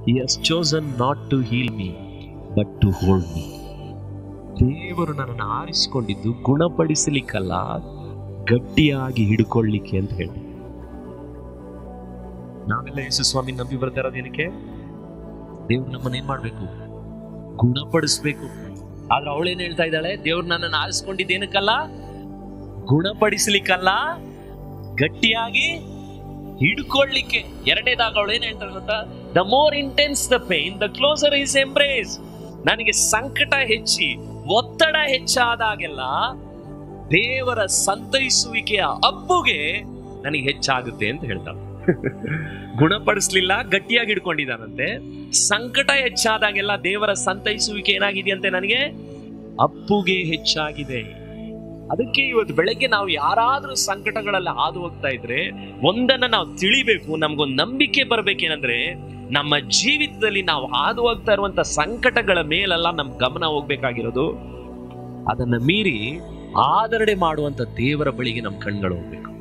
He has chosen not to heal me, but to hold me. ದೇವರು ನನ್ನನ್ನು ಆರಿಸಿಕೊಂಡಿದ್ದು ಗುಣಪಡಿಸಲಿಕ್ಕಲ್ಲ, ಗಟ್ಟಿಯಾಗಿ ಹಿಡ್ಕೊಳ್ಳಿಕ್ಕೆ ಅಂತ ಹೇಳಿ. ನಾವೆಲ್ಲ ಯೇಸು ಸ್ವಾಮಿ ನಂಬಿ ಬರ್ತಾ ಇರೋದೇನಕ್ಕೆ? ದೇವ್ರು ನಮ್ಮನ್ನ ಏನ್ ಮಾಡ್ಬೇಕು? ಗುಣಪಡಿಸ್ಬೇಕು. ಆದ್ರೆ ಅವಳೇನ್ ಹೇಳ್ತಾ ಇದ್ದಾಳೆ? ದೇವ್ರು ನನ್ನನ್ನು ಆರಿಸ್ಕೊಂಡಿದ್ದೇನಕ್ಕಲ್ಲ, ಗುಣಪಡಿಸ್ಲಿಕ್ಕಲ್ಲ, ಗಟ್ಟಿಯಾಗಿ ಹಿಡ್ಕೊಳ್ಳಿಕ್ಕೆ. ಎರಡನೇದಾಗ ಅವಳು ಏನ್ ಹೇಳ್ತಾಳೆ ಗೊತ್ತಾ? The more intense the pain, the closer is embrace. ನನಗೆ ಸಂಕಟ ಹೆಚ್ಚಿ, ಒತ್ತಡ ಹೆಚ್ಚಾದಾಗೆಲ್ಲ ದೇವರ ಸಂತೈಸುವಿಕೆಯ ಅಪ್ಪುಗೆ ನನಗೆ ಹೆಚ್ಚಾಗುತ್ತೆ ಅಂತ ಹೇಳ್ತಾಳೆ. ಗುಣಪಡಿಸ್ಲಿಲ್ಲ, ಗಟ್ಟಿಯಾಗಿ ಹಿಡ್ಕೊಂಡಿದ್ದಾನಂತೆ. ಸಂಕಟ ಹೆಚ್ಚಾದಾಗೆಲ್ಲ ದೇವರ ಸಂತೈಸುವಿಕೆ ಏನಾಗಿದೆಯಂತೆ? ನನಗೆ ಅಪ್ಪುಗೆ ಹೆಚ್ಚಾಗಿದೆ. ಅದಕ್ಕೆ ಇವತ್ತು ಬೆಳಗ್ಗೆ ನಾವು ಯಾರಾದ್ರೂ ಸಂಕಟಗಳಲ್ಲಿ ಹಾದು ಹೋಗ್ತಾ ಇದ್ರೆ ಒಂದನ್ನ ನಾವು ತಿಳಿಬೇಕು, ನಮ್ಗೊಂದು ನಂಬಿಕೆ ಬರ್ಬೇಕೇನಂದ್ರೆ, ನಮ್ಮ ಜೀವಿತದಲ್ಲಿ ನಾವು ಹಾದು ಹೋಗ್ತಾ ಇರುವಂತ ಸಂಕಟಗಳ ಮೇಲೆಲ್ಲ ನಮ್ ಗಮನ ಹೋಗ್ಬೇಕಾಗಿರೋದು, ಅದನ್ನ ಮೀರಿ ಆದರಣೆ ಮಾಡುವಂತ ದೇವರ ಬಳಿಗೆ ನಮ್ ಕಣ್ಗಳು ಹೋಗ್ಬೇಕು.